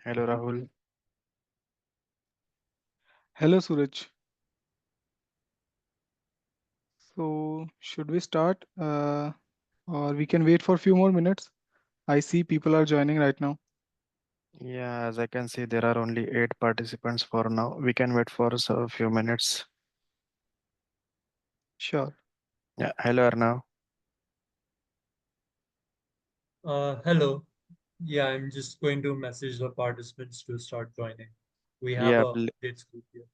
Hello Rahul. Hello, Suraj. So, should we start? Or we can wait for a few more minutes? I see people are joining right now. Yeah, as I can see, there are only 8 participants for now. We can wait for a few minutes. Sure. Yeah, hello Arnav. Hello. Yeah, I'm just going to message the participants to start joining. We have Yeah, a updates group here.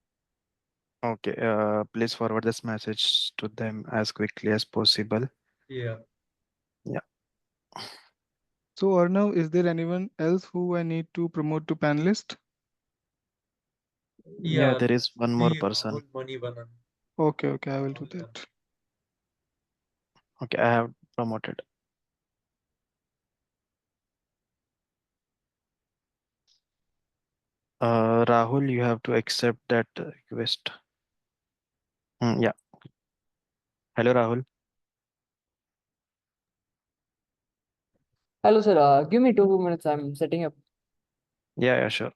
okay. Please forward this message to them as quickly as possible. Yeah. Yeah, So, Arnav, is there anyone else who I need to promote to panelist? yeah. Yeah, There is let's one more see person. Rahul Manivanan. Okay, okay, I will do Rahul, yeah. that. Okay, I have promoted. Rahul, you have to accept that request. Yeah. Hello Rahul. Hello, sir. Give me 2 minutes. I'm setting up. Yeah, yeah, sure.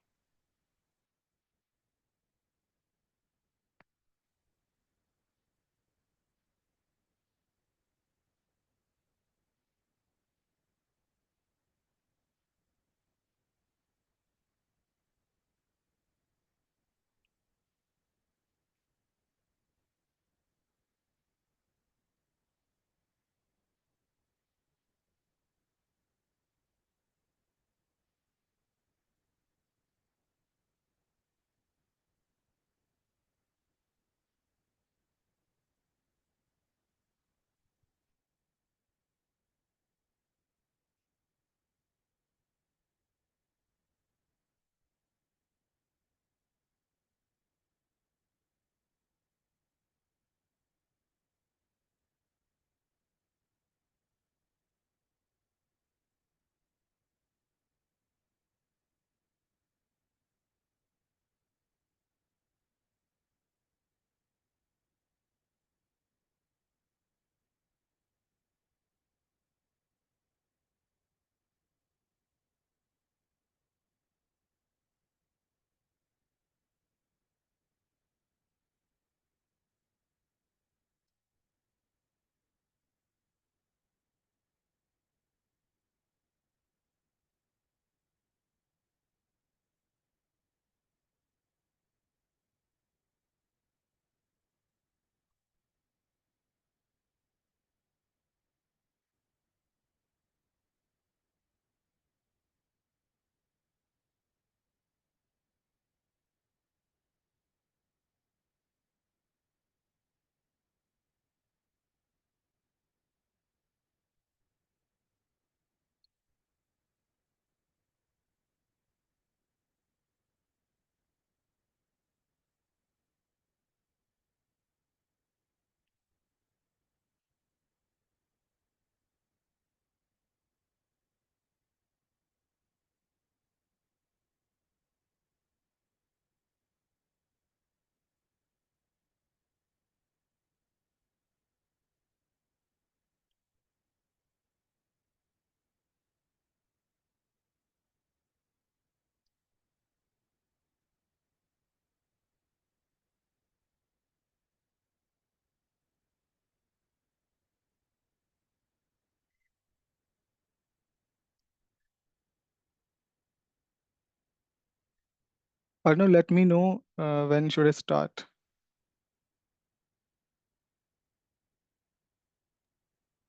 Arnav, let me know when should I start.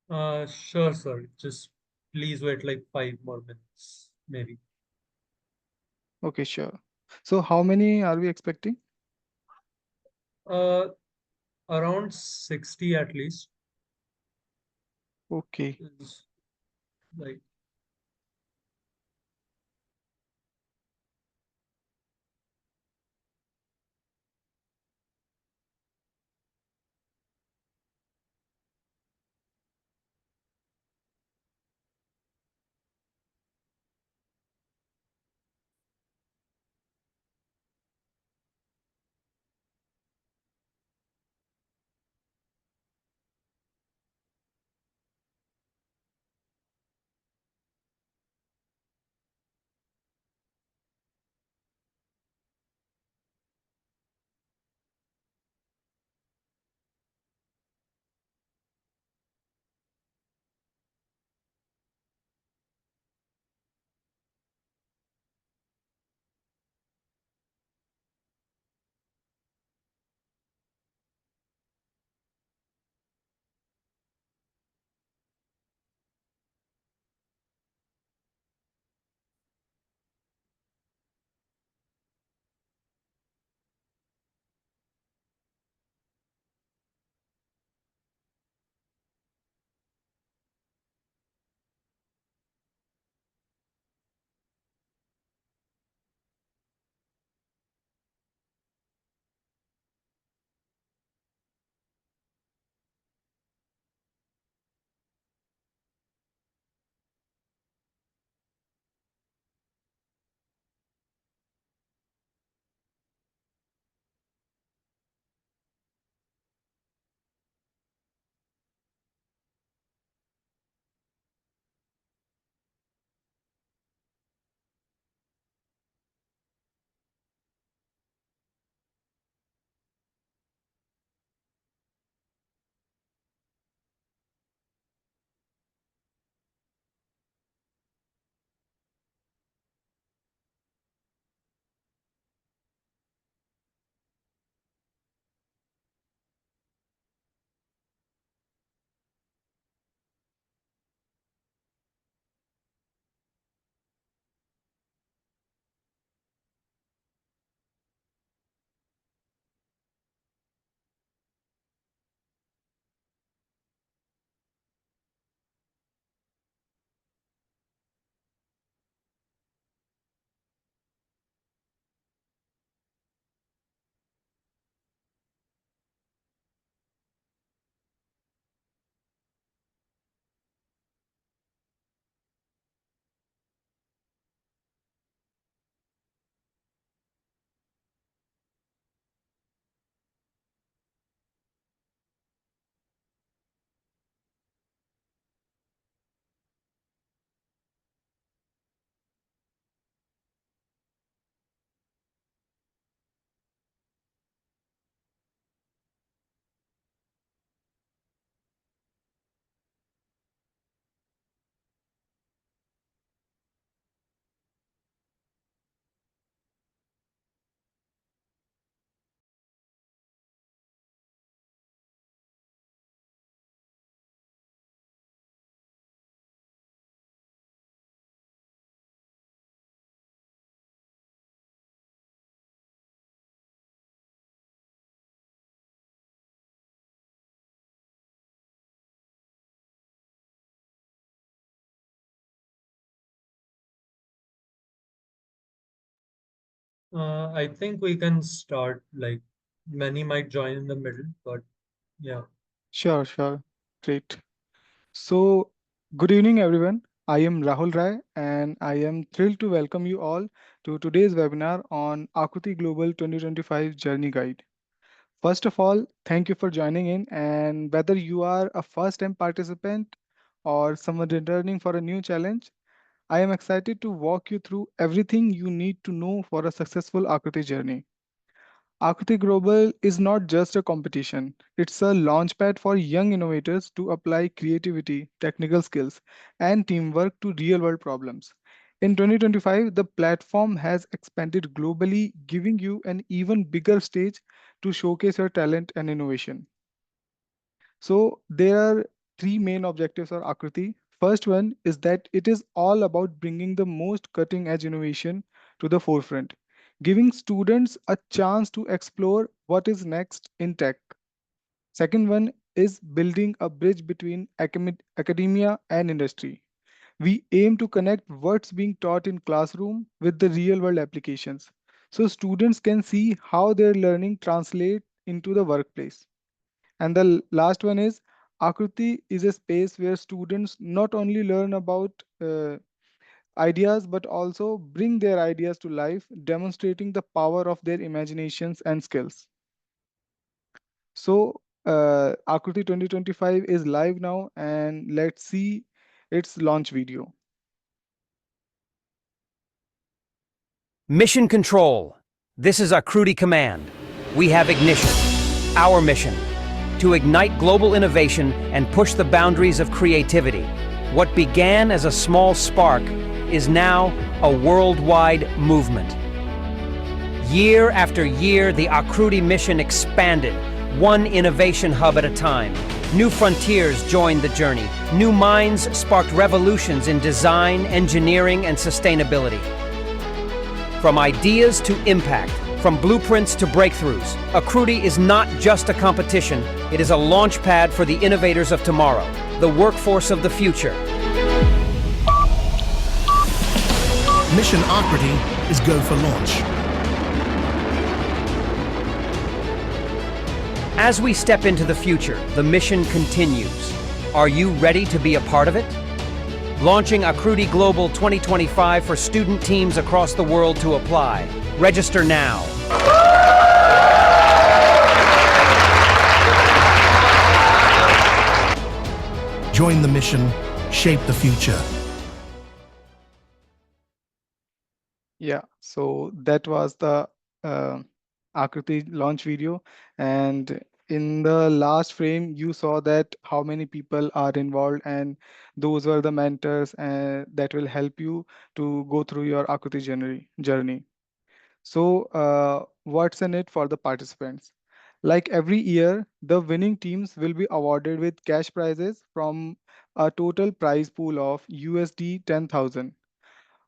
Sure, sir. Just please wait like 5 more minutes, maybe. Okay, sure. So, how many are we expecting? Uh, Around 60 at least Okay. is like, I think we can start, like, many might join in the middle, but yeah. Sure, sure. Great. So, good evening, everyone. I am Rahul Rai, and I am thrilled to welcome you all to today's webinar on AAKRUTI Global 2025 Journey Guide. First of all, thank you for joining in. And whether you are a first time participant or someone returning for a new challenge, I am excited to walk you through everything you need to know for a successful AAKRUTI journey. AAKRUTI Global is not just a competition, it's a launchpad for young innovators to apply creativity, technical skills, and teamwork to real world problems. In 2025, the platform has expanded globally, giving you an even bigger stage to showcase your talent and innovation. So, there are three main objectives for Akriti. First one is that it is all about bringing the most cutting edge innovation to the forefront, giving students a chance to explore what is next in tech. Second one is building a bridge between academia and industry. We aim to connect what's being taught in classroom with the real world applications so students can see how their learning translate into the workplace. And the last one is Akruti is a space where students not only learn about ideas but also bring their ideas to life, demonstrating the power of their imaginations and skills. So, Akruti 2025 is live now, and let's see its launch video. Mission Control. This is AAKRUTI Command. We have ignition. Our mission: to ignite global innovation and push the boundaries of creativity. What began as a small spark is now a worldwide movement. Year after year, the AAKRUTI mission expanded, one innovation hub at a time. New frontiers joined the journey. New minds sparked revolutions in design, engineering, and sustainability. From ideas to impact, from blueprints to breakthroughs, AAKRUTI is not just a competition, it is a launch pad for the innovators of tomorrow, the workforce of the future. Mission AAKRUTI is go for launch. As we step into the future, the mission continues. Are you ready to be a part of it? Launching AAKRUTI Global 2025 for student teams across the world to apply. Register now. Join the mission, shape the future. Yeah, so that was the Akriti launch video. And in the last frame, you saw that how many people are involved, and those were the mentors that will help you to go through your Akriti journey. So, what's in it for the participants? Like every year, the winning teams will be awarded with cash prizes from a total prize pool of USD 10,000,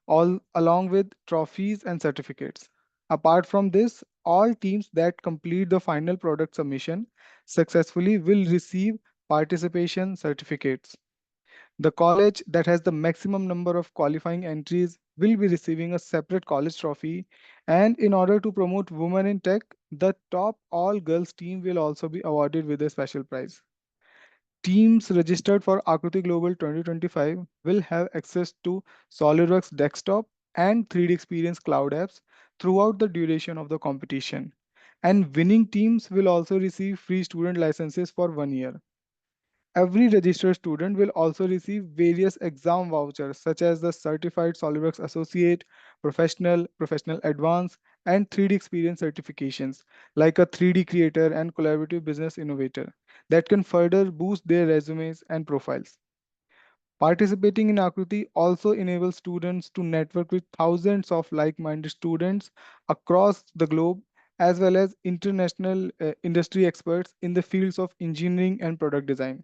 all along with trophies and certificates. Apart from this, all teams that complete the final product submission successfully will receive participation certificates. The college that has the maximum number of qualifying entries will be receiving a separate college trophy. And in order to promote women in tech, the top all girls team will also be awarded with a special prize. Teams registered for Akruti Global 2025 will have access to SolidWorks desktop and 3D Experience cloud apps throughout the duration of the competition. And winning teams will also receive free student licenses for 1 year. Every registered student will also receive various exam vouchers such as the Certified SolidWorks Associate, Professional Advanced, and 3D Experience certifications like a 3D Creator and Collaborative Business Innovator that can further boost their resumes and profiles. Participating in Akruti also enables students to network with thousands of like-minded students across the globe as well as international industry experts in the fields of engineering and product design.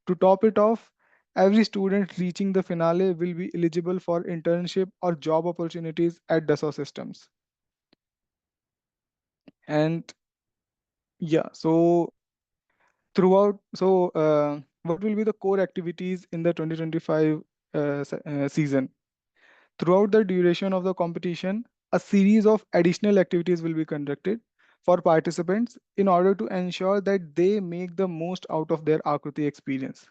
To top it off, every student reaching the finale will be eligible for internship or job opportunities at Dassault Systems. And yeah, so what will be the core activities in the 2025 season? Throughout the duration of the competition, a series of additional activities will be conducted for participants in order to ensure that they make the most out of their Akruti experience.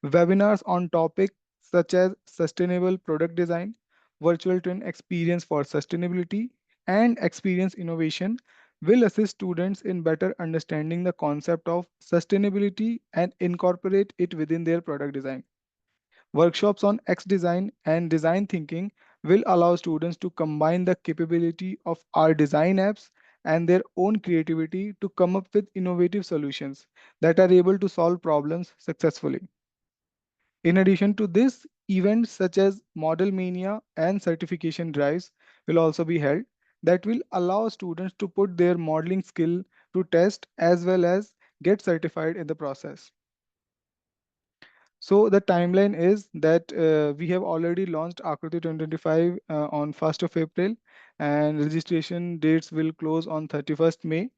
Webinars on topics such as sustainable product design, virtual twin experience for sustainability, and experience innovation will assist students in better understanding the concept of sustainability and incorporate it within their product design. Workshops on X design and design thinking will allow students to combine the capability of our design apps and their own creativity to come up with innovative solutions that are able to solve problems successfully. In addition to this, events such as Model Mania and certification drives will also be held that will allow students to put their modeling skill to test as well as get certified in the process. So the timeline is that we have already launched Akruti 2025 on 1st of April, and registration dates will close on 31st May.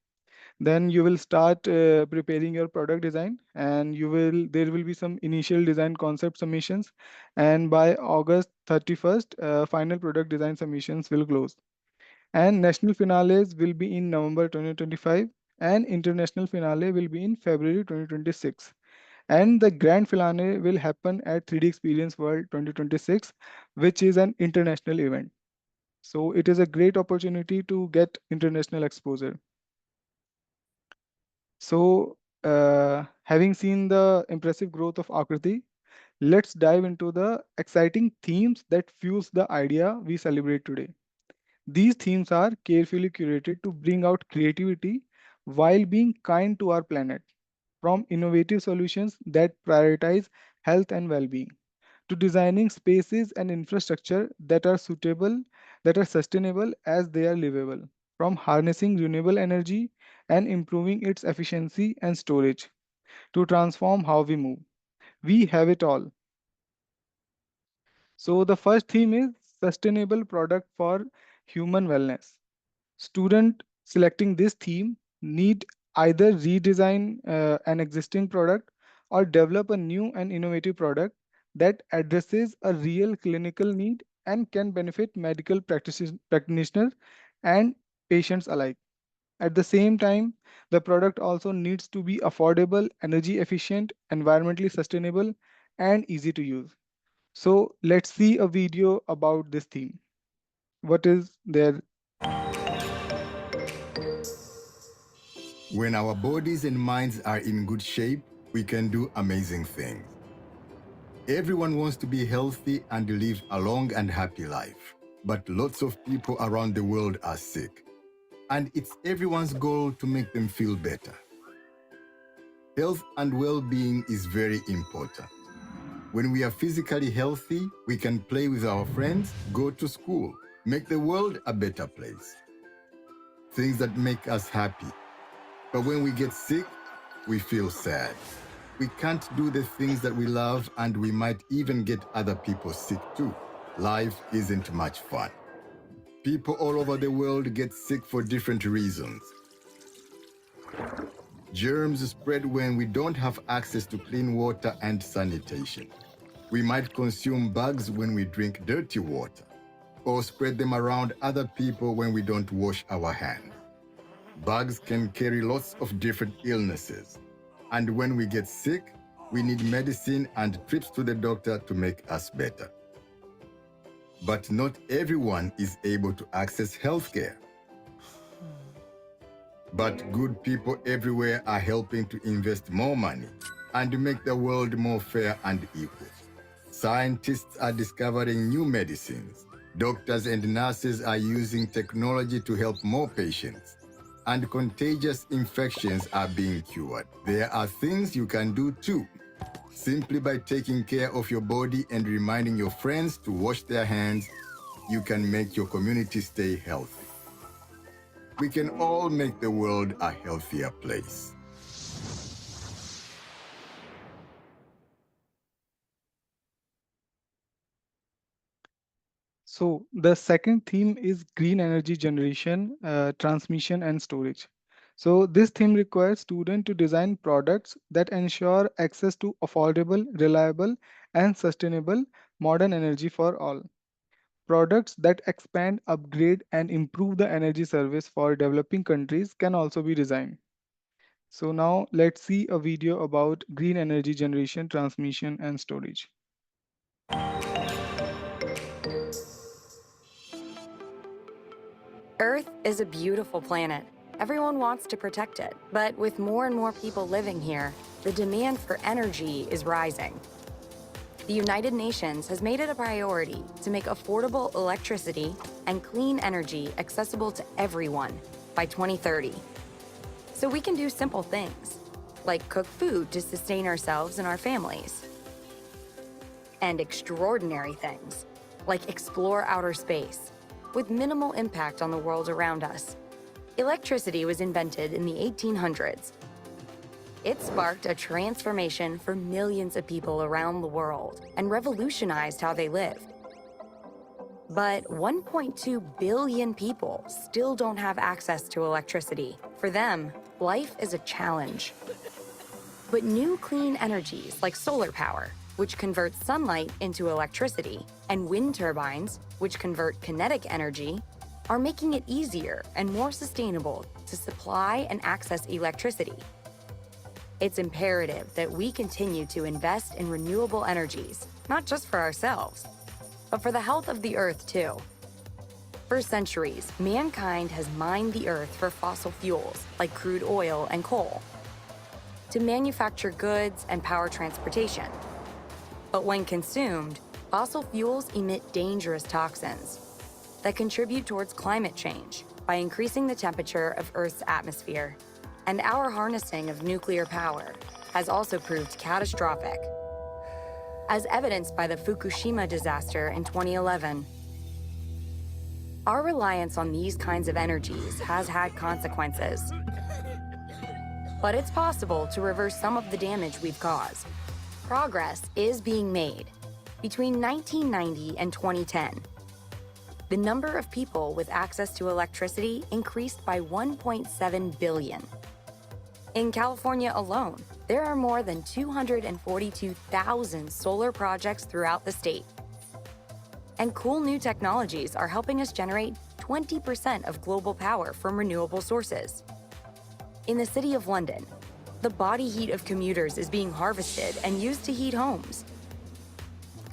Then you will start preparing your product design, and there will be some initial design concept submissions, and by August 31st, final product design submissions will close. And national finales will be in November 2025, and international finale will be in February 2026. And the grand finale will happen at 3D Experience World 2026, which is an international event. So it is a great opportunity to get international exposure. So having seen the impressive growth of Akruti, let's dive into the exciting themes that fuels the idea we celebrate today. These themes are carefully curated to bring out creativity while being kind to our planet, from innovative solutions that prioritize health and well-being to designing spaces and infrastructure that are suitable, that are sustainable as they are livable, from harnessing renewable energy and improving its efficiency and storage to transform how we move. We have it all. So the first theme is sustainable product for human wellness. Student selecting this theme need either redesign an existing product or develop a new and innovative product that addresses a real clinical need and can benefit medical practitioners and patients alike. At the same time, the product also needs to be affordable, energy efficient, environmentally sustainable, and easy to use. So let's see a video about this theme. What is there? When our bodies and minds are in good shape, we can do amazing things. Everyone wants to be healthy and live a long and happy life. But lots of people around the world are sick. And it's everyone's goal to make them feel better. Health and well-being is very important. When we are physically healthy, we can play with our friends, go to school, make the world a better place. Things that make us happy. But when we get sick, we feel sad. We can't do the things that we love, and we might even get other people sick too. Life isn't much fun. People all over the world get sick for different reasons. Germs spread when we don't have access to clean water and sanitation. We might consume bugs when we drink dirty water, or spread them around other people when we don't wash our hands. Bugs can carry lots of different illnesses. And when we get sick, we need medicine and trips to the doctor to make us better. But not everyone is able to access healthcare. But good people everywhere are helping to invest more money and make the world more fair and equal. Scientists are discovering new medicines. Doctors and nurses are using technology to help more patients. And contagious infections are being cured. There are things you can do too. Simply by taking care of your body and reminding your friends to wash their hands, you can make your community stay healthy. We can all make the world a healthier place. So the second theme is green energy generation, transmission and storage. So this theme requires students to design products that ensure access to affordable, reliable and sustainable modern energy for all. Products that expand, upgrade, and improve the energy service for developing countries can also be designed. So now let's see a video about green energy generation, transmission, and storage. Earth is a beautiful planet. Everyone wants to protect it, but with more and more people living here, the demand for energy is rising. The United Nations has made it a priority to make affordable electricity and clean energy accessible to everyone by 2030. So we can do simple things, like cook food to sustain ourselves and our families. And extraordinary things, like explore outer space, with minimal impact on the world around us. Electricity was invented in the 1800s. It sparked a transformation for millions of people around the world and revolutionized how they lived. But 1.2 billion people still don't have access to electricity. For them, life is a challenge. But new clean energies like solar power, which converts sunlight into electricity, and wind turbines, which convert kinetic energy, are making it easier and more sustainable to supply and access electricity. It's imperative that we continue to invest in renewable energies, not just for ourselves, but for the health of the Earth too. For centuries, mankind has mined the Earth for fossil fuels like crude oil and coal to manufacture goods and power transportation. But when consumed, fossil fuels emit dangerous toxins that contribute towards climate change by increasing the temperature of Earth's atmosphere. And our harnessing of nuclear power has also proved catastrophic, as evidenced by the Fukushima disaster in 2011. Our reliance on these kinds of energies has had consequences. But it's possible to reverse some of the damage we've caused. Progress is being made. Between 1990 and 2010, the number of people with access to electricity increased by 1.7 billion. In California alone, there are more than 242,000 solar projects throughout the state. And cool new technologies are helping us generate 20% of global power from renewable sources. In the City of London, the body heat of commuters is being harvested and used to heat homes.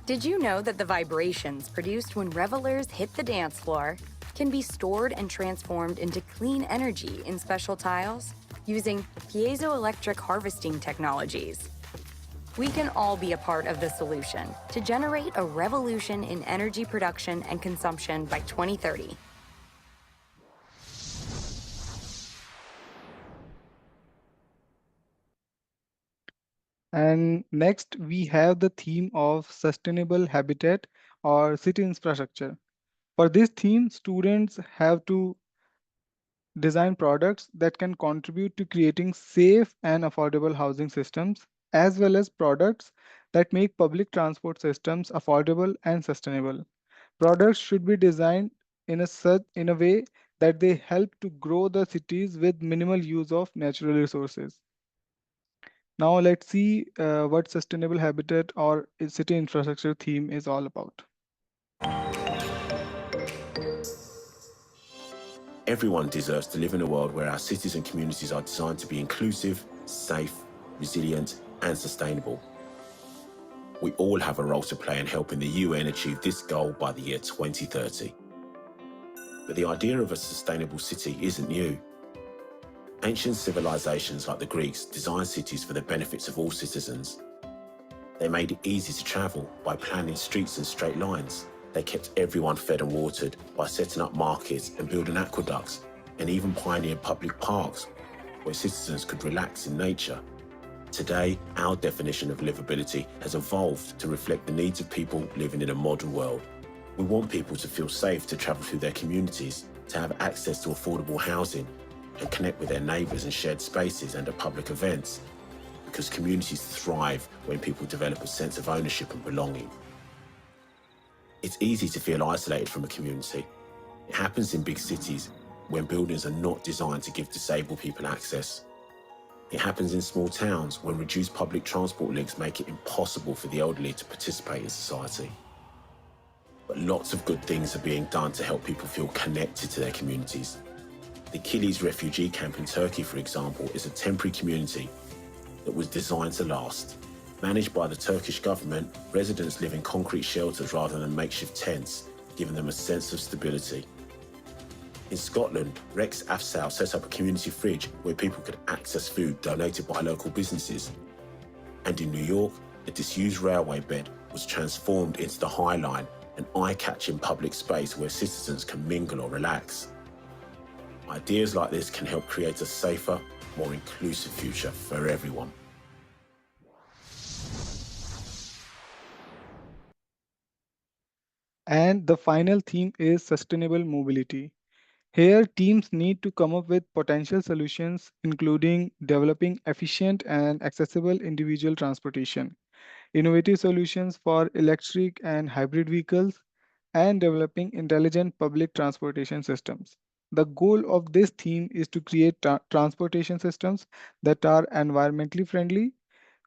Did you know that the vibrations produced when revelers hit the dance floor can be stored and transformed into clean energy in special tiles using piezoelectric harvesting technologies? We can all be a part of the solution to generate a revolution in energy production and consumption by 2030. And next, we have the theme of sustainable habitat or city infrastructure. For this theme, students have to design products that can contribute to creating safe and affordable housing systems, as well as products that make public transport systems affordable and sustainable. Products should be designed in a way that they help to grow the cities with minimal use of natural resources. Now let's see what sustainable habitat or city infrastructure theme is all about. Everyone deserves to live in a world where our cities and communities are designed to be inclusive, safe, resilient, and sustainable. We all have a role to play in helping the UN achieve this goal by the year 2030. But the idea of a sustainable city isn't new. Ancient civilizations like the Greeks designed cities for the benefits of all citizens. They made it easy to travel by planning streets in straight lines. They kept everyone fed and watered by setting up markets and building aqueducts, and even pioneered public parks where citizens could relax in nature. Today, our definition of livability has evolved to reflect the needs of people living in a modern world. We want people to feel safe to travel through their communities, to have access to affordable housing, and connect with their neighbours in shared spaces and at public events, because communities thrive when people develop a sense of ownership and belonging. It's easy to feel isolated from a community. It happens in big cities when buildings are not designed to give disabled people access. It happens in small towns when reduced public transport links make it impossible for the elderly to participate in society. but lots of good things are being done to help people feel connected to their communities. The Kilis refugee camp in Turkey, for example, is a temporary community that was designed to last. Managed by the Turkish government, residents live in concrete shelters rather than makeshift tents, giving them a sense of stability. In Scotland, Rex Afsal set up a community fridge where people could access food donated by local businesses. And in New York, a disused railway bed was transformed into the High Line, an eye-catching public space where citizens can mingle or relax. Ideas like this can help create a safer, more inclusive future for everyone. And the final theme is sustainable mobility. Here, teams need to come up with potential solutions, including developing efficient and accessible individual transportation, innovative solutions for electric and hybrid vehicles, and developing intelligent public transportation systems. The goal of this theme is to create transportation systems that are environmentally friendly,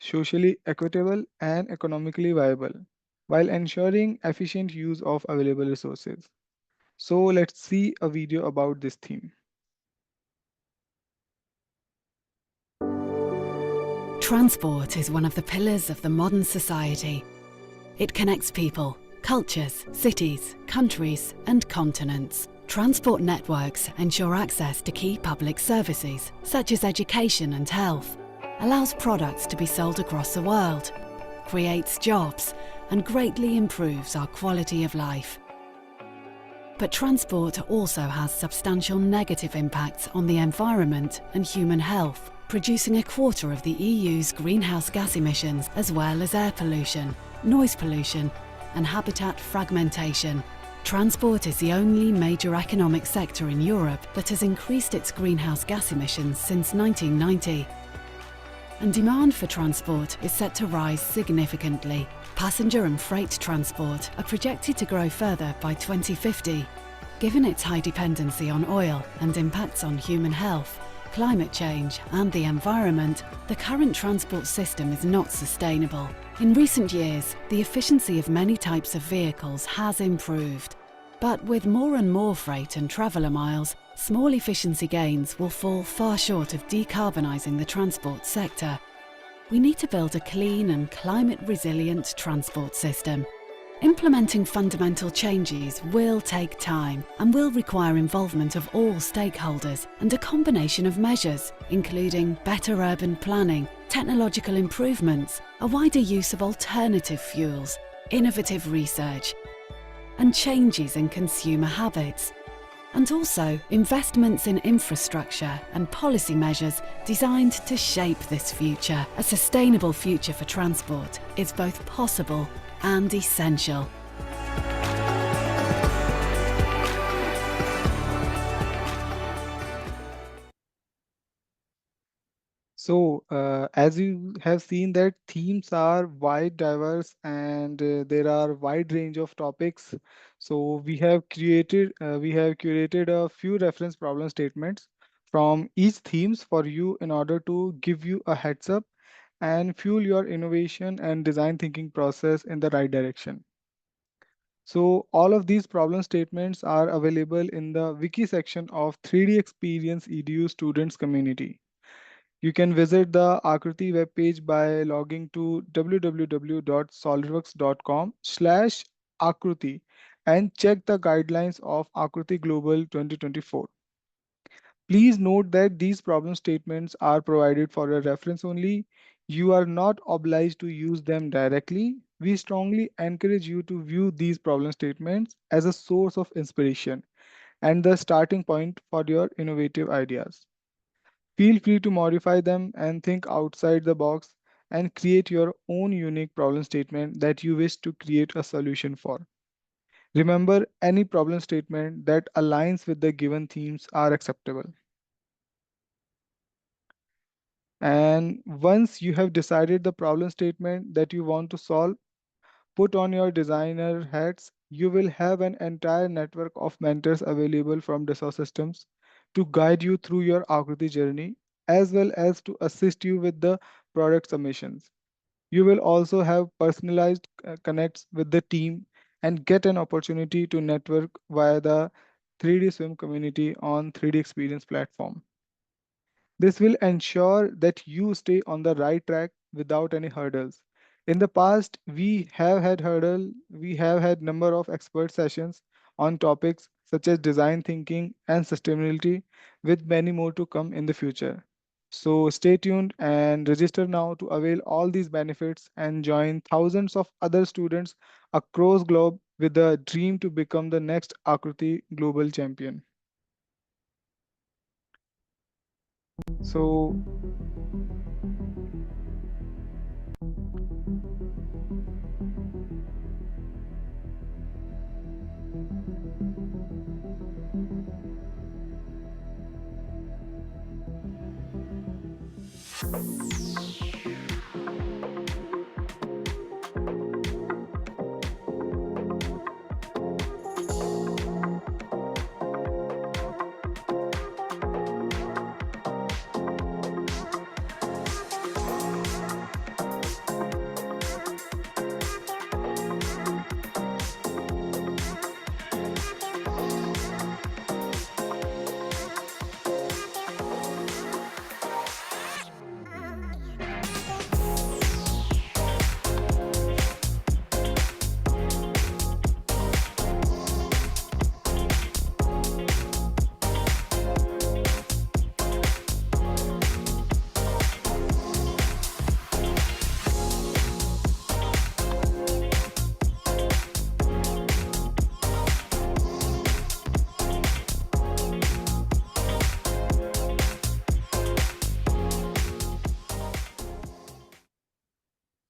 socially equitable, and economically viable, while ensuring efficient use of available resources. So let's see a video about this theme. Transport is one of the pillars of the modern society. It connects people, cultures, cities, countries, and continents. Transport networks ensure access to key public services, such as education and health, allows products to be sold across the world, creates jobs, and greatly improves our quality of life. But transport also has substantial negative impacts on the environment and human health, producing a quarter of the EU's greenhouse gas emissions, as well as air pollution, noise pollution, and habitat fragmentation. Transport is the only major economic sector in Europe that has increased its greenhouse gas emissions since 1990. And demand for transport is set to rise significantly. Passenger and freight transport are projected to grow further by 2050. Given its high dependency on oil and impacts on human health, climate change and the environment, the current transport system is not sustainable. In recent years, the efficiency of many types of vehicles has improved. But with more and more freight and traveller miles, small efficiency gains will fall far short of decarbonising the transport sector. We need to build a clean and climate-resilient transport system. Implementing fundamental changes will take time and will require involvement of all stakeholders and a combination of measures, including better urban planning, technological improvements, a wider use of alternative fuels, innovative research, and changes in consumer habits. And also investments in infrastructure and policy measures designed to shape this future. A sustainable future for transport is both possible and essential. So, as you have seen that themes are wide, diverse, and there are wide range of topics. So we have curated a few reference problem statements from each themes for you in order to give you a heads up and fuel your innovation and design thinking process in the right direction. So all of these problem statements are available in the wiki section of 3D Experience EDU students community. You can visit the Akruti webpage by logging to www.solidworks.com/Akruti and check the guidelines of Akruti Global 2024. Please note that these problem statements are provided for your reference only. You are not obliged to use them directly. We strongly encourage you to view these problem statements as a source of inspiration and the starting point for your innovative ideas. Feel free to modify them and think outside the box and create your own unique problem statement that you wish to create a solution for. Remember, any problem statement that aligns with the given themes are acceptable. And once you have decided the problem statement that you want to solve, put on your designer hats. You will have an entire network of mentors available from Dassault Systems to guide you through your Akruti journey, as well as to assist you with the product submissions. You will also have personalized connects with the team and get an opportunity to network via the 3D swim community on 3D experience platform. This will ensure that you stay on the right track without any hurdles. In the past, we have had number of expert sessions on topics such as design thinking and sustainability, with many more to come in the future. So stay tuned and register now to avail all these benefits and join thousands of other students across globe with the dream to become the next Akruti global champion. So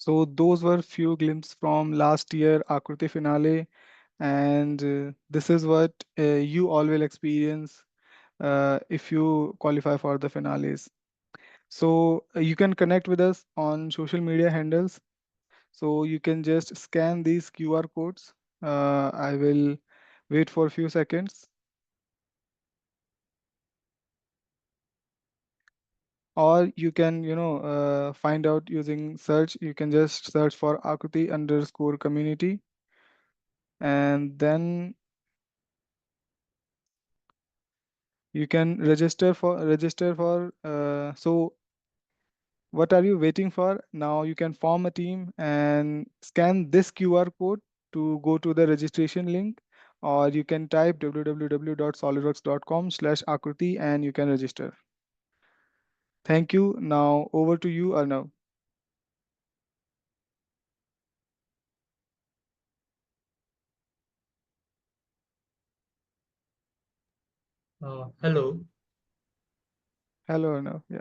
So those were few glimpses from last year Akruti finale, and this is what you all will experience if you qualify for the finales. So you can connect with us on social media handles. So you can just scan these QR codes. I will wait for a few seconds. Or you can, find out using search. You can just search for Akruti_community, and then you can register for. So what are you waiting for? Now you can form a team and scan this QR code to go to the registration link, or you can type www.solidworks.com/Akruti and you can register. Thank you. Now over to you, Arnav. Hello. Hello, Arnav. Yeah.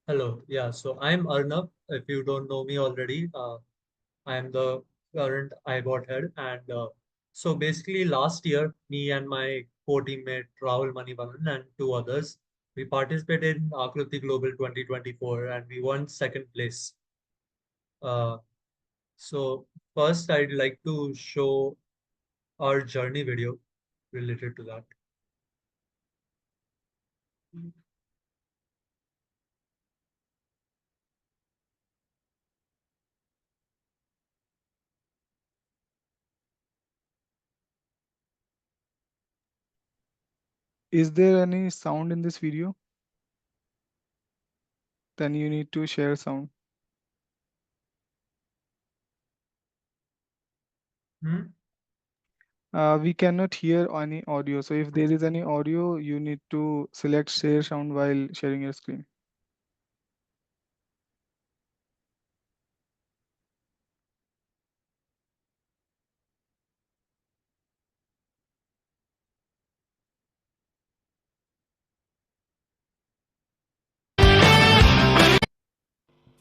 Hello. Yeah, so I'm Arnab. If you don't know me already, I am the current iBot head. And so basically last year, me and my co-teammate Rahul Manivalan and two others, we participated in Akruti Global 2024 and we won second place. Uh, so first I'd like to show our journey video related to that. Is there any sound in this video? Then you need to share sound. We cannot hear any audio. So if there is any audio, you need to select share sound while sharing your screen.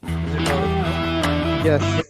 Is it audible now? Yes.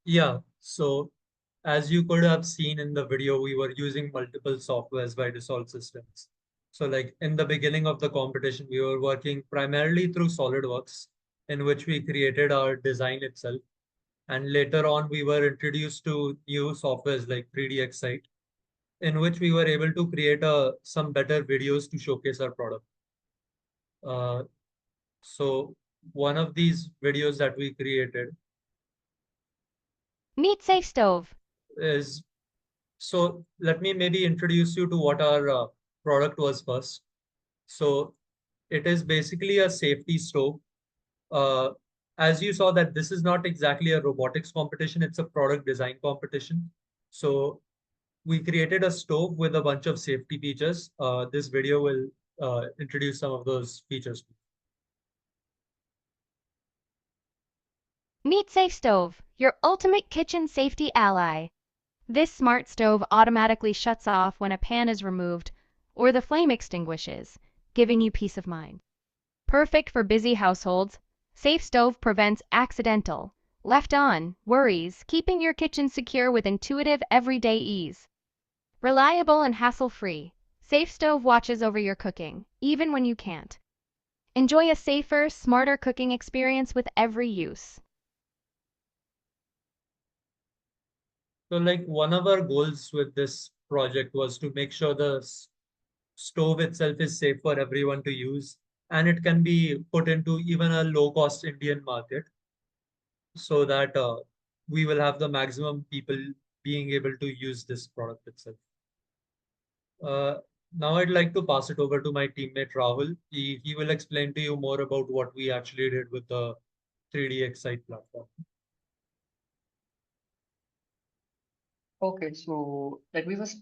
Yeah, so as you could have seen in the video, we were using multiple softwares by Dassault Systems. So like in the beginning of the competition, we were working primarily through SolidWorks, in which we created our design itself. And later on, we were introduced to new softwares like 3D Excite, in which we were able to create some better videos to showcase our product. Uh, so one of these videos that we created Meet Safe Stove. is, so let me maybe introduce you to what our product was first. So it is basically a safety stove. Uh, as you saw that this is not exactly a robotics competition, it's a product design competition. So we created a stove with a bunch of safety features. This video will introduce some of those features. Meet Safe Stove, your ultimate kitchen safety ally. This smart stove automatically shuts off when a pan is removed or the flame extinguishes, giving you peace of mind. Perfect for busy households, Safe Stove prevents accidental, left on worries, keeping your kitchen secure with intuitive everyday ease. Reliable and hassle-free, Safe Stove watches over your cooking, even when you can't. Enjoy a safer, smarter cooking experience with every use. So like one of our goals with this project was to make sure the stove itself is safe for everyone to use, and it can be put into even a low cost Indian market, so that we will have the maximum people being able to use this product itself. Uh, Now I'd like to pass it over to my teammate Rahul. He will explain to you more about what we actually did with the 3D Excite platform. Okay, so let me first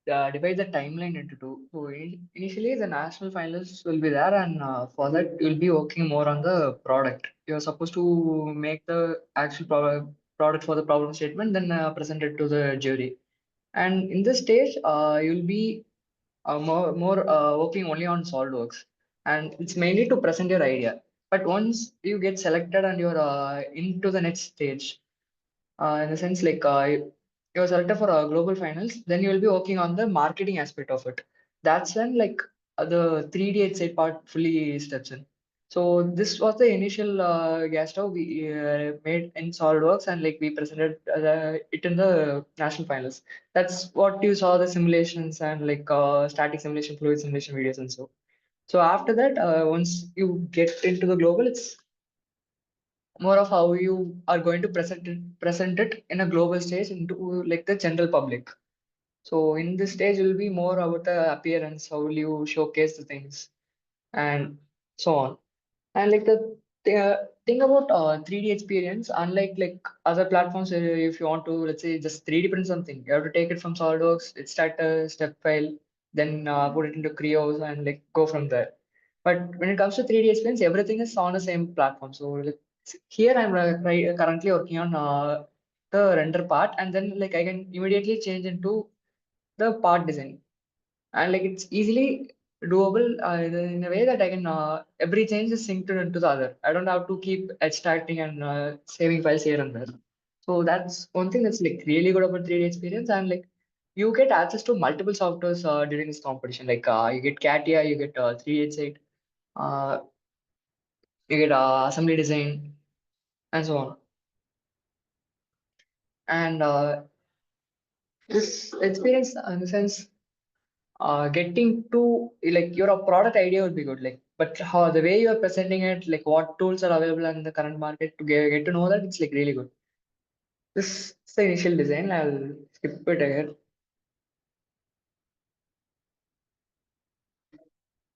divide the timeline into two. So initially, the national finalists will be there, and for that, you'll be working more on the product. You're supposed to make the actual product for the problem statement, then present it to the jury. And in this stage, you'll be more working only on SolidWorks, and it's mainly to present your idea. But once you get selected and you're into the next stage, in the sense like you're selected for a global finals, then you will be working on the marketing aspect of it. That's when like the 3D H part fully steps in. So this was the initial gas stove we made in SolidWorks, and like we presented it in the national finals. That's what you saw, the simulations and like static simulation, fluid simulation videos and so. So after that, once you get into the global, it's more of how you are going to present it in a global stage into like the general public. So in this stage, it will be more about the appearance, how will you showcase the things, and so on. And like the thing about 3D experience, unlike like other platforms, if you want to, let's say, just 3D print something, you have to take it from SolidWorks, extract a step file, then put it into Creos and like go from there. But when it comes to 3D experience, everything is on the same platform. So like, here I'm currently working on the render part, and then like I can immediately change into the part design, and like it's easily doable in a way that I can every change is synced into the other. I don't have to keep extracting and saving files here and there. So that's one thing that's like really good about 3D experience, and like you get access to multiple softwares during this competition. Like you get CATIA, you get 3D uh, you get assembly design, and so on. And this experience, in the sense, getting to like your product idea would be good, like, but how the way you are presenting it, like what tools are available in the current market to get to know that, it's like really good. This is the initial design. I'll skip it ahead.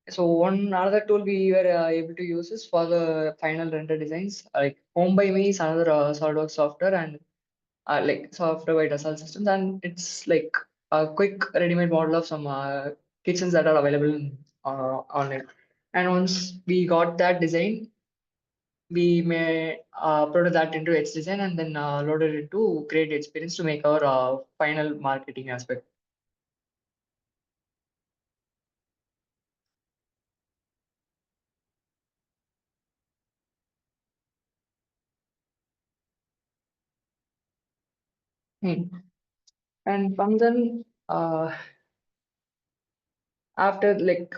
So one other tool we were able to use is for the final render designs. Like Home by Me is another SolidWorks software, and like software by Dassault Systems, and it's like a quick ready-made model of some kitchens that are available on it. And once we got that design, we may upload that into H design and then loaded it to create experience to make our final marketing aspect. Hmm. And from then, after like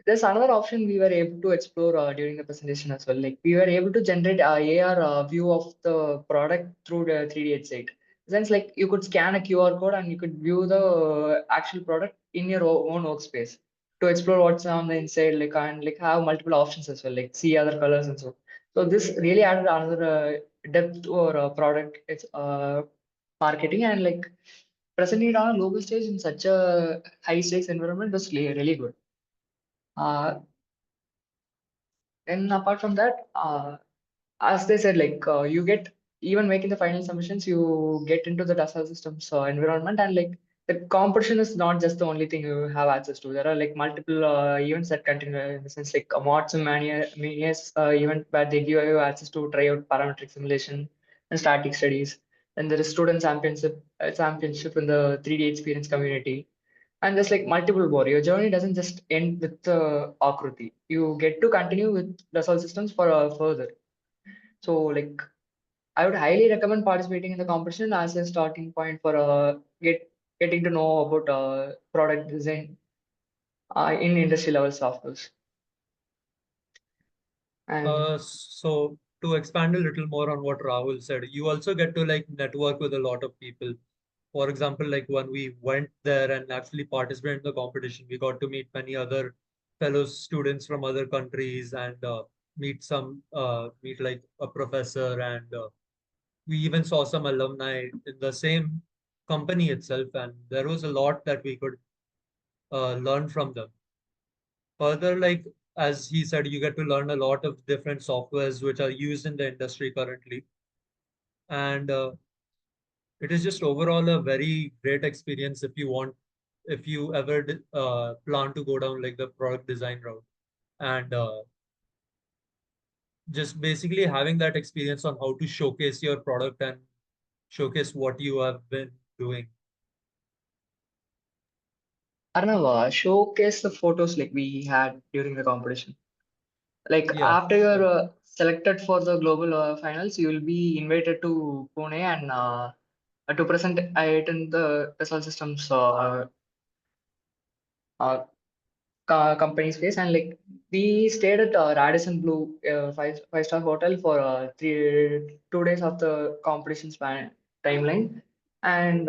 there's another option we were able to explore during the presentation as well. Like we were able to generate a AR view of the product through the 3D site. Since like you could scan a QR code and you could view the actual product in your own workspace to explore what's on the inside, like and like have multiple options as well, like see other colors and so. So this really added another depth to our product. It's marketing and like presenting it on a global stage in such a high stakes environment was really good. Uh, and apart from that, as they said, like you get even making the final submissions, you get into the Dassault Systems environment, and like the competition is not just the only thing you have access to. There are like multiple events that continue in the sense like a Mods and Manias event where they give you access to try out parametric simulation and static studies. Then there is student championship in the 3D experience community. And there's like multiple more. Your journey doesn't just end with the Akruti. You get to continue with Dassault Systems for further. So like I would highly recommend participating in the competition as a starting point for getting to know about product design in industry level softwares. And So to expand a little more on what Rahul said, you also get to like network with a lot of people. For example, like when we went there and actually participated in the competition, we got to meet many other fellow students from other countries and meet like a professor, and we even saw some alumni in the same company itself, and there was a lot that we could learn from them. Further, like as he said, you get to learn a lot of different softwares which are used in the industry currently, and it is just overall a very great experience if you ever plan to go down like the product design route, and just basically having that experience on how to showcase your product and showcase what you have been doing. Arnav, showcase the photos like we had during the competition. Like Yeah, after you're sure. selected for the global finals, you will be invited to Pune and to present it in the Dassault Systems uh, company space. And like we stayed at Radisson Blue five-star hotel for 2 days of the competition span timeline, and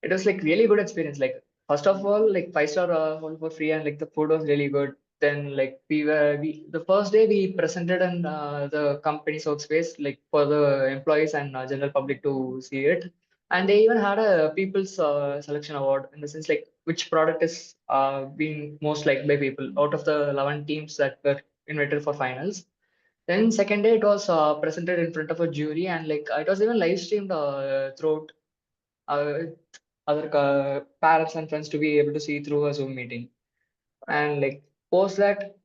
it was like really good experience. Like first of all, like five-star hotel for free, and like the food was really good. Then like we the first day we presented in the company's workspace like for the employees and general public to see it, and they even had a people's selection award in the sense like which product is being most liked by people out of the 11 teams that were invited for finals. Then second day it was presented in front of a jury, and like it was even live streamed throughout uh, other parents and friends to be able to see through a Zoom meeting. And like post that,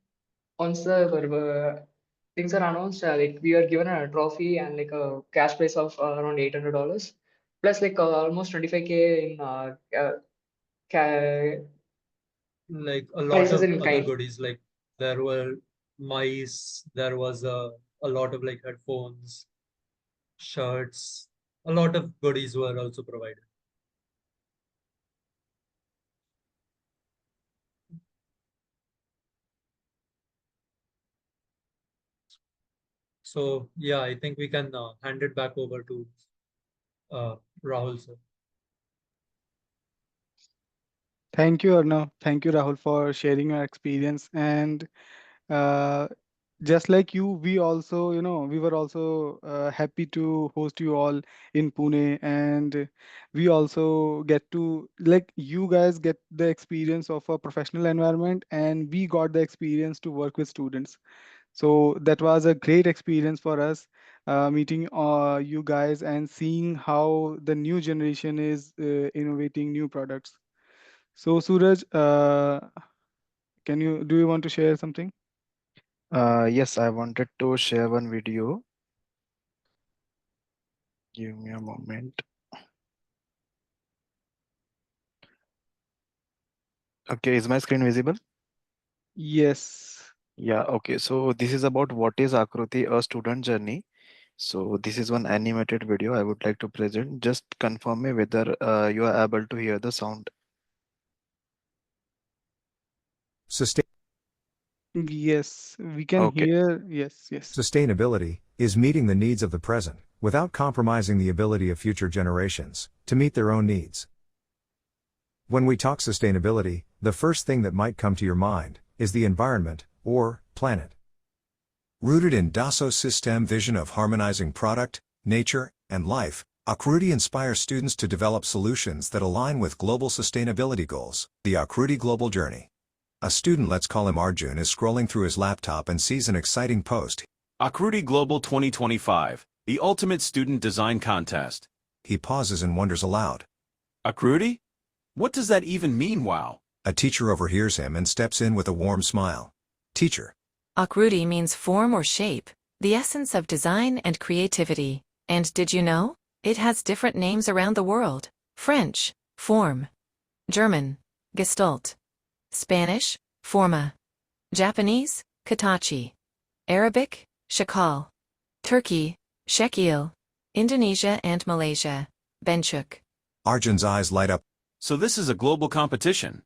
once the things are announced, like we are given a trophy and like a cash prize of around $800, plus like almost 25K in ca- Like a lot prizes of in other kind. goodies, like there were mice, there was a lot of like headphones, shirts, a lot of goodies were also provided. So yeah, I think we can hand it back over to uh, Rahul sir. Thank you, Arnav. Thank you, Rahul, for sharing your experience. And uh, just like you, we also, we were also happy to host you all in Pune. And we also get to, like, you guys get the experience of a professional environment, and we got the experience to work with students. So that was a great experience for us, meeting you guys and seeing how the new generation is innovating new products. So Suraj, do you want to share something? Yes, I wanted to share one video. Give me a moment. Okay, is my screen visible? Yes. Yeah, okay. So this is about what is Akruti, a student journey. So this is one animated video I would like to present. Just confirm me whether you are able to hear the sound. Yes, we can Okay. hear. Yes, yes. Sustainability is meeting the needs of the present without compromising the ability of future generations to meet their own needs. When we talk sustainability, the first thing that might come to your mind is the environment, or planet. Rooted in Dassault's system vision of harmonizing product, nature, and life, AAKRUTI inspires students to develop solutions that align with global sustainability goals. The AAKRUTI Global Journey. A student, let's call him Arjun, is scrolling through his laptop and sees an exciting post. AAKRUTI Global 2025, the ultimate student design contest. He pauses and wonders aloud. AAKRUTI? What does that even mean, wow? A teacher overhears him and steps in with a warm smile. Teacher. AAKRUTI means form or shape, the essence of design and creativity. And did you know? It has different names around the world. French, form. German, Gestalt. Spanish, forma. Japanese, katachi. Arabic, shakal. Turkey, shekil. Indonesia and Malaysia, benchuk. Arjun's eyes light up. So this is a global competition.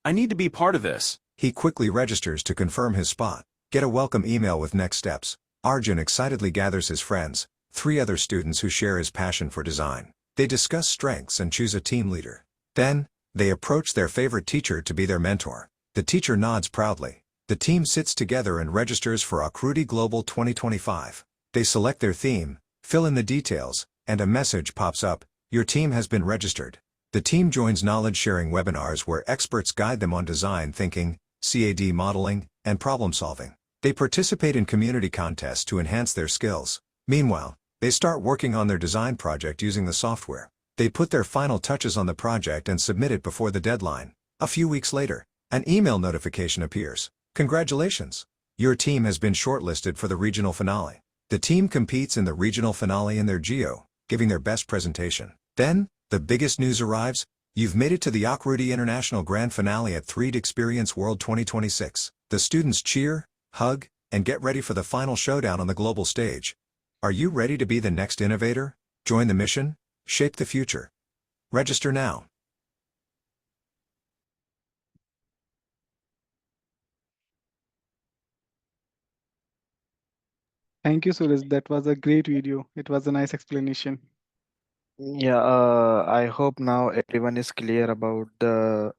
I need to be part of this. He quickly registers to confirm his spot. Get a welcome email with next steps. Arjun excitedly gathers his friends, 3 other students who share his passion for design. They discuss strengths and choose a team leader. Then, they approach their favorite teacher to be their mentor. The teacher nods proudly. The team sits together and registers for AAKRUTI Global 2025. They select their theme, fill in the details, and a message pops up. Your team has been registered. The team joins knowledge-sharing webinars where experts guide them on design thinking, CAD modeling, and problem solving. They participate in community contests to enhance their skills. Meanwhile, they start working on their design project using the software. They put their final touches on the project and submit it before the deadline. A few weeks later, an email notification appears. Congratulations! Your team has been shortlisted for the regional finale. The team competes in the regional finale in their geo, giving their best presentation. Then, the biggest news arrives. You've made it to the AAKRUTI International Grand Finale at 3D Experience World 2026. The students cheer, hug, and get ready for the final showdown on the global stage. Are you ready to be the next innovator? Join the mission? Shape the future. Register now. Thank you, Suraj. That was a great video. It was a nice explanation. Yeah, I hope now everyone is clear about the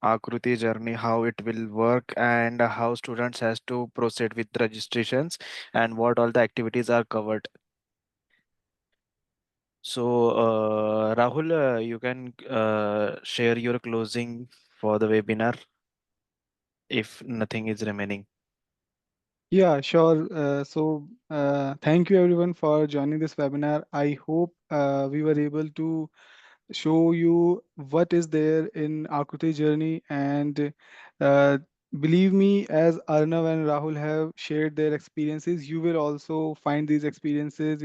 Akruti journey, how it will work, and how students has to proceed with registrations and what all the activities are covered. So, Rahul, you can share your closing for the webinar if nothing is remaining. Yeah, sure. Thank you everyone for joining this webinar. I hope we were able to show you what is there in Akruti journey, and uh, believe me, as Arnav and Rahul have shared their experiences, you will also find these experiences,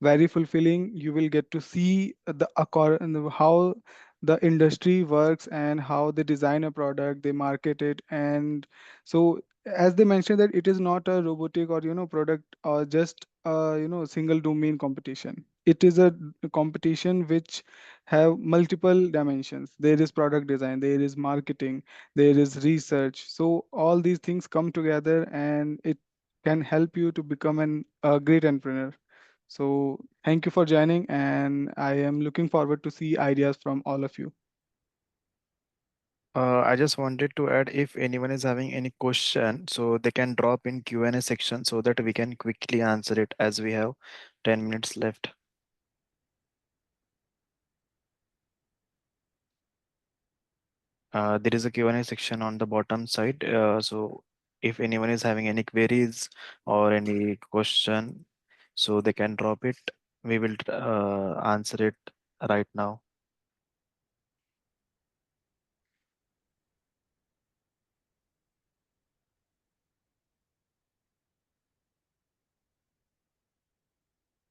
very fulfilling. You will get to see how the industry works and how they design a product, they market it, and so as they mentioned that it is not a robotic or product or just single domain competition. It is a competition which have multiple dimensions. There is product design, there is marketing, there is research. So all these things come together and it can help you to become a great entrepreneur. So thank you for joining, and I am looking forward to see ideas from all of you. I just wanted to add if anyone is having any question, so they can drop in Q&A section so that we can quickly answer it as we have 10 minutes left. There is a Q&A section on the bottom side. So if anyone is having any queries or any question, so they can drop it. We will answer it right now.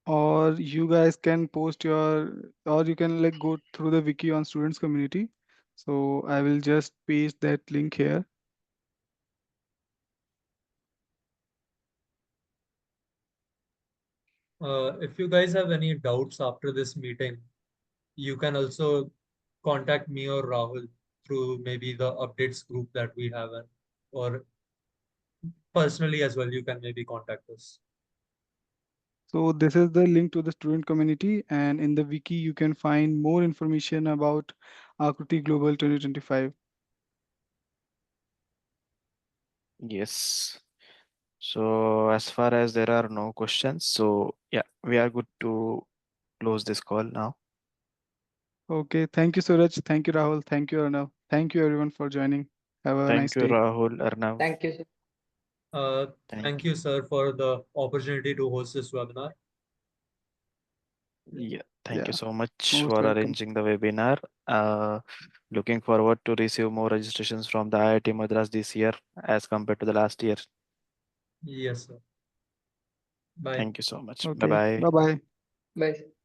Or you guys can post or you can like go through the wiki on students community. So I will just paste that link here. If you guys have any doubts after this meeting, you can also contact me or Rahul through maybe the updates group that we have, or personally as well. You can maybe contact us. So this is the link to the student community, and in the wiki you can find more information about AAKRUTI Global 2025. Yes. So as far as there are no questions, so yeah, we are good to close this call now. Okay, thank you Suraj, thank you Rahul, thank you Arnav, thank you everyone for joining. Have a nice Thank you, day. Rahul, Arnav. Thank you, sir. Thank you, sir, for the opportunity to host this webinar. Yeah, thank you Yeah, so much most for welcome. arranging the webinar. Looking forward to receive more registrations from the IIT Madras this year as compared to the last year. Yes, sir. Bye. Thank you so much. Bye Okay, bye. bye bye. Bye.